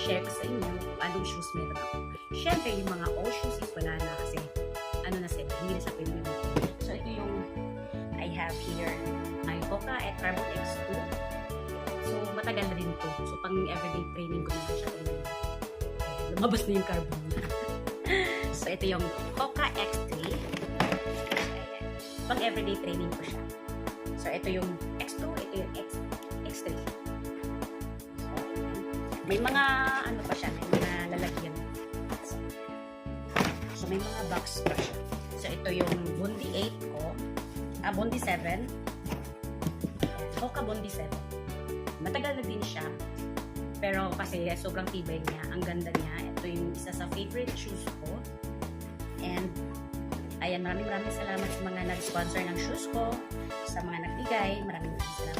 i-share ko sa inyo kung anong shoes meron ako. Siyempre, yung mga old shoes is wala na kasi ano na sila, hindi na sa Pilipinas. So, ito yung I have here my Hoka at Carbon X2. So, matagal na din to. So, pang everyday training ko naman siya. Lumabas na yung carbon niya. So, ito yung Hoka X3. Pang everyday training ko siya. So, ito yung X2, ito yung X3. So, may mga ano pa siya, may mga lalagyan. So, may mga box pa siya. So, ito yung Bondi 8 ko. Bondi 7. Hoka Bondi 7. Matagal na din siya. Pero kasi sobrang tibay niya. Ang ganda niya. Ito yung isa sa favorite shoes ko. And, ayan, maraming salamat sa mga nag-sponsor ng shoes ko. Sa mga nagbigay, maraming salamat.